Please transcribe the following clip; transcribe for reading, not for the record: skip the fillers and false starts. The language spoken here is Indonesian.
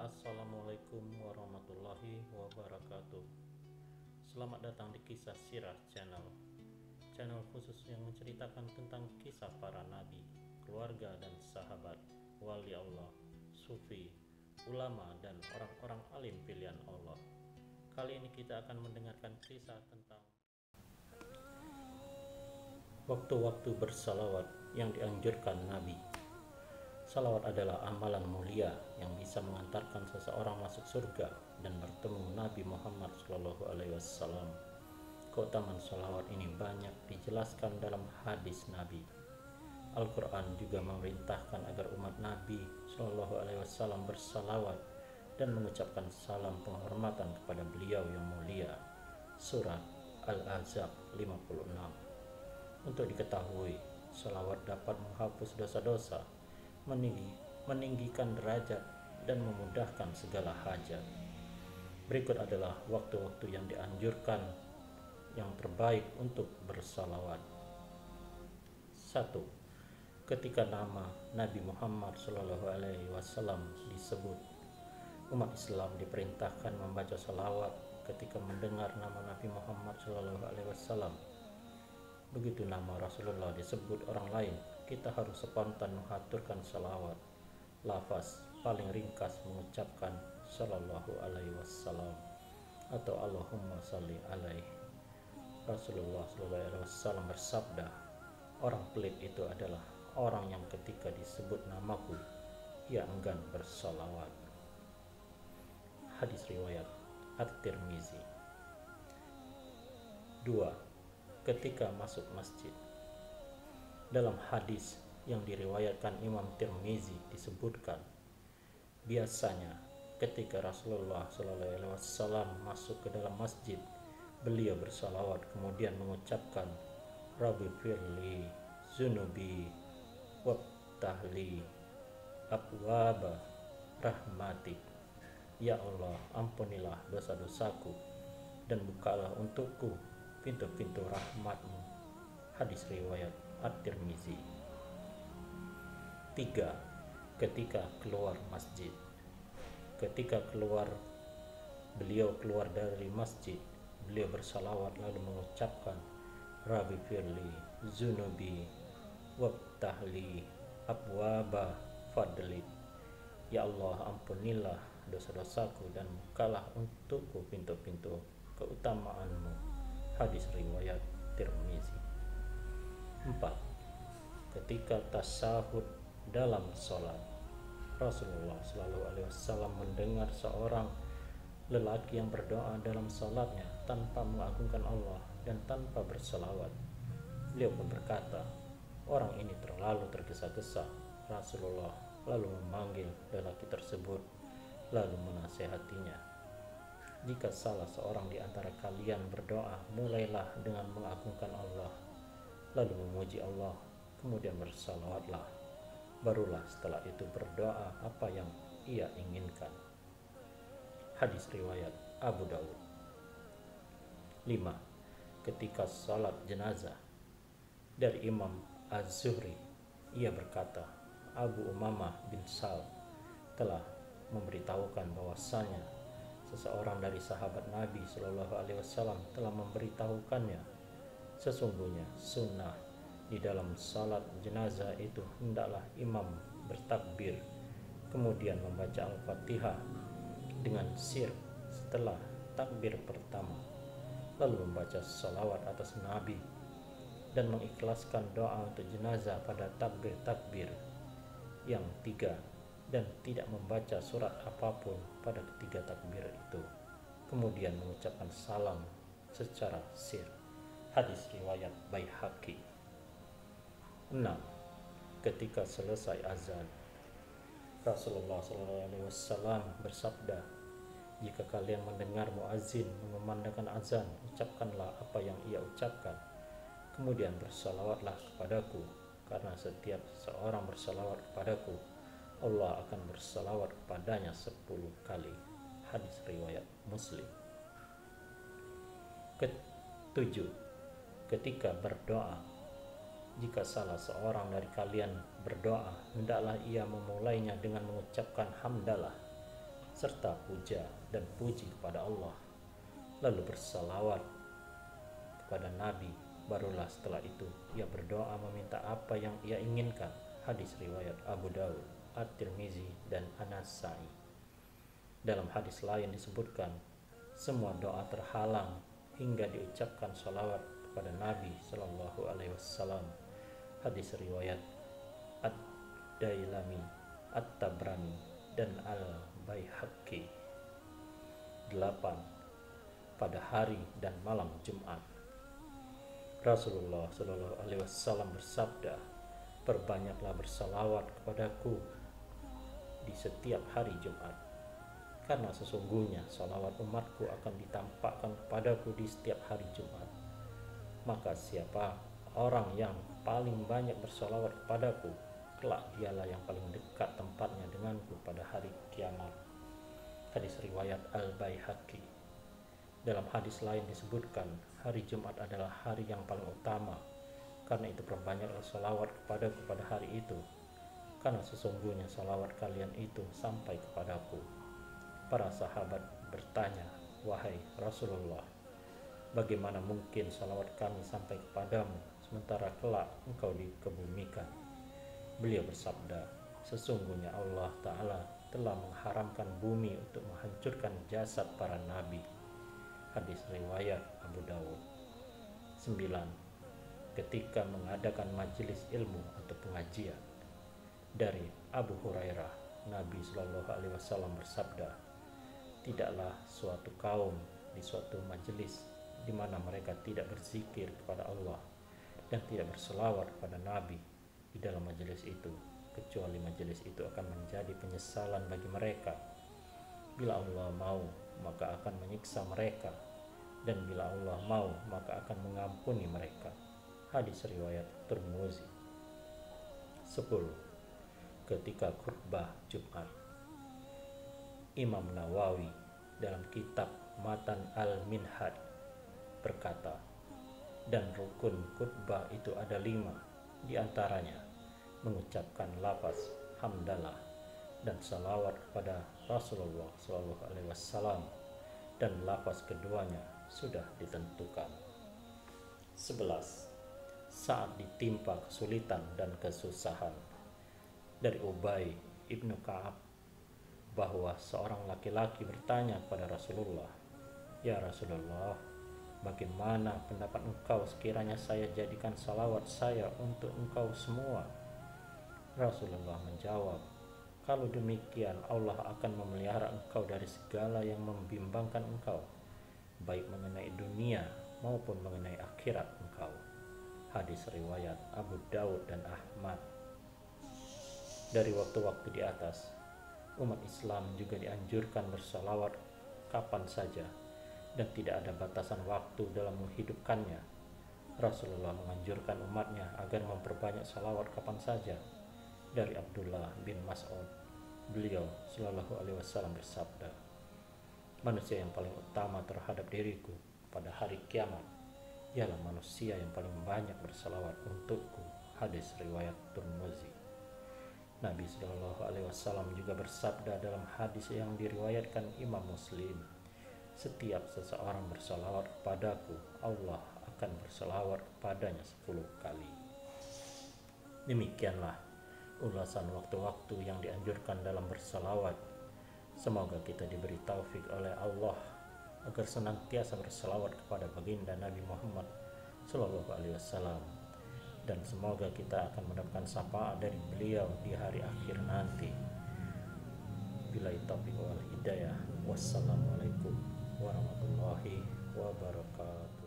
Assalamualaikum warahmatullahi wabarakatuh. Selamat datang di Kisah Sirah Channel. Channel khusus yang menceritakan tentang kisah para nabi, keluarga dan sahabat, wali Allah, sufi, ulama dan orang-orang alim pilihan Allah. Kali ini kita akan mendengarkan kisah tentang waktu-waktu bersalawat yang dianjurkan Nabi. Salawat adalah amalan mulia yang bisa mengantarkan seseorang masuk surga dan bertemu Nabi Muhammad SAW. Keutamaan salawat ini banyak dijelaskan dalam hadis Nabi. Al-Quran juga memerintahkan agar umat Nabi SAW bersalawat dan mengucapkan salam penghormatan kepada beliau yang mulia. Surat Al-Ahzab 56. Untuk diketahui, salawat dapat menghapus dosa-dosa, meninggikan derajat, dan memudahkan segala hajat. Berikut adalah waktu-waktu yang dianjurkan yang terbaik untuk bersalawat. 1. Ketika nama Nabi Muhammad SAW disebut, umat Islam diperintahkan membaca salawat ketika mendengar nama Nabi Muhammad SAW. Begitu nama Rasulullah disebut orang lain, kita harus spontan mengaturkan salawat. Lafaz paling ringkas mengucapkan sallallahu alaihi wasallam atau Allahumma salli alaihi. Rasulullah SAW bersabda, orang pelit itu adalah orang yang ketika disebut namaku, ia enggan bersalawat. Hadis riwayat At-Tirmizi. 2. Ketika masuk masjid. Dalam hadis yang diriwayatkan Imam Tirmizi disebutkan, biasanya ketika Rasulullah SAW masuk ke dalam masjid, beliau bersalawat kemudian mengucapkan Rabbi firli zunubi wabtahli abwaba rahmatik. Ya Allah, ampunilah dosa-dosaku dan bukalah untukku pintu-pintu rahmatmu. Hadis riwayat At-Tirmizi. 3. Ketika keluar masjid. Ketika beliau keluar dari masjid, beliau bersalawat lalu mengucapkan Rabbi firli zunubi wabtahli abwaba fadlik. Ya Allah, ampunilah dosa-dosaku dan bukalah untukku pintu-pintu keutamaanmu. Hadis riwayat Tirmizi. 4. Ketika tasyahud dalam sholat. Rasulullah SAW mendengar seorang lelaki yang berdoa dalam sholatnya tanpa mengagungkan Allah dan tanpa berselawat. Beliau pun berkata, orang ini terlalu tergesa-gesa. Rasulullah lalu memanggil lelaki tersebut lalu menasihatinya, jika salah seorang di antara kalian berdoa, mulailah dengan mengagungkan Allah, lalu memuji Allah, kemudian bersalawatlah. Barulah setelah itu berdoa apa yang ia inginkan. Hadis riwayat Abu Dawud. 5. Ketika salat jenazah. Dari Imam Az-Zuhri, ia berkata, Abu Umamah bin Sal telah memberitahukan bahwasanya seseorang dari sahabat Nabi SAW telah memberitahukannya, sesungguhnya sunnah di dalam salat jenazah itu hendaklah imam bertakbir, kemudian membaca Al-Fatihah dengan sir setelah takbir pertama, lalu membaca salawat atas Nabi dan mengikhlaskan doa untuk jenazah pada takbir-takbir yang 3 dan tidak membaca surat apapun pada ketiga takbir itu, kemudian mengucapkan salam secara sir. Hadis riwayat Baihaqi. 6. Ketika selesai azan. Rasulullah SAW bersabda, jika kalian mendengar muazin mengumandangkan azan, ucapkanlah apa yang ia ucapkan, kemudian bersalawatlah kepadaku, karena setiap seorang bersalawat kepadaku, Allah akan bersalawat kepadanya 10 kali. Hadis riwayat Muslim. 7. Ketika berdoa. Jika salah seorang dari kalian berdoa, hendaklah ia memulainya dengan mengucapkan hamdalah, serta puja dan puji kepada Allah, lalu bersalawat kepada Nabi. Barulah setelah itu ia berdoa meminta apa yang ia inginkan. Hadis riwayat Abu Dawud, At-Tirmizi, dan An-Nasa'i. Dalam hadis lain disebutkan, semua doa terhalang hingga diucapkan salawat kepada Nabi Shallallahu Alaihi Wasallam. Hadis riwayat Ad-Dailami, At-Tabrani, dan Al-Baihaqi. 8. Pada hari dan malam Jumat, Rasulullah Shallallahu Alaihi Wasallam bersabda, perbanyaklah bersalawat kepadaku di setiap hari Jumat, karena sesungguhnya salawat umatku akan ditampakkan kepadaku di setiap hari Jumat. Maka siapa orang yang paling banyak bersalawat kepadaku, kelak dialah yang paling dekat tempatnya denganku pada hari kiamat. Hadis riwayat Al-Baihaqi. Dalam hadis lain disebutkan, hari Jumat adalah hari yang paling utama. Karena itu perbanyaklah salawat kepadaku pada hari itu, karena sesungguhnya salawat kalian itu sampai kepadaku. Para sahabat bertanya, wahai Rasulullah, bagaimana mungkin salawat kami sampai kepadamu sementara kelak engkau dikebumikan? Beliau bersabda, sesungguhnya Allah Ta'ala telah mengharamkan bumi untuk menghancurkan jasad para nabi. Hadis riwayat Abu Dawud. 9. Ketika mengadakan majelis ilmu atau pengajian. Dari Abu Hurairah, Nabi Shallallahu Alaihi Wasallam bersabda, tidaklah suatu kaum di suatu majelis di mana mereka tidak berzikir kepada Allah dan tidak berselawat kepada Nabi di dalam majelis itu, kecuali majelis itu akan menjadi penyesalan bagi mereka. Bila Allah mau, maka akan menyiksa mereka, dan bila Allah mau, maka akan mengampuni mereka. Hadis riwayat Tirmizi. 10. Ketika khutbah Jumat, Imam Nawawi dalam kitab Matan Al-Minhaj berkata, dan rukun khutbah itu ada 5, di antaranya mengucapkan lafaz hamdalah dan salawat kepada Rasulullah SAW, dan lafaz keduanya sudah ditentukan. 11. Saat ditimpa kesulitan dan kesusahan. Dari Ubay ibnu Ka'ab bahwa seorang laki-laki bertanya kepada Rasulullah, ya Rasulullah, bagaimana pendapat engkau sekiranya saya jadikan salawat saya untuk engkau semua? Rasulullah menjawab, kalau demikian Allah akan memelihara engkau dari segala yang membimbangkan engkau, baik mengenai dunia maupun mengenai akhirat engkau. Hadis riwayat Abu Dawud dan Ahmad. Dari waktu-waktu di atas, umat Islam juga dianjurkan bersalawat kapan saja dan tidak ada batasan waktu dalam menghidupkannya. Rasulullah menganjurkan umatnya agar memperbanyak salawat kapan saja. Dari Abdullah bin Mas'ud, beliau Shallallahu Alaihi Wasallam bersabda, manusia yang paling utama terhadap diriku pada hari kiamat ialah manusia yang paling banyak bersalawat untukku. Hadis riwayat Tirmizi. Nabi Shallallahu Alaihi Wasallam juga bersabda dalam hadis yang diriwayatkan Imam Muslim, setiap seseorang bersalawat kepadaku, Allah akan bersalawat kepadanya 10 kali. Demikianlah ulasan waktu-waktu yang dianjurkan dalam bersalawat. Semoga kita diberi taufik oleh Allah agar senantiasa bersalawat kepada baginda Nabi Muhammad Sallallahu Alaihi Wasallam, dan semoga kita akan mendapatkan syafaat dari beliau di hari akhir nanti. Billahi taufiq wal hidayah. Wassalamualaikum warahmatullahi wabarakatuh.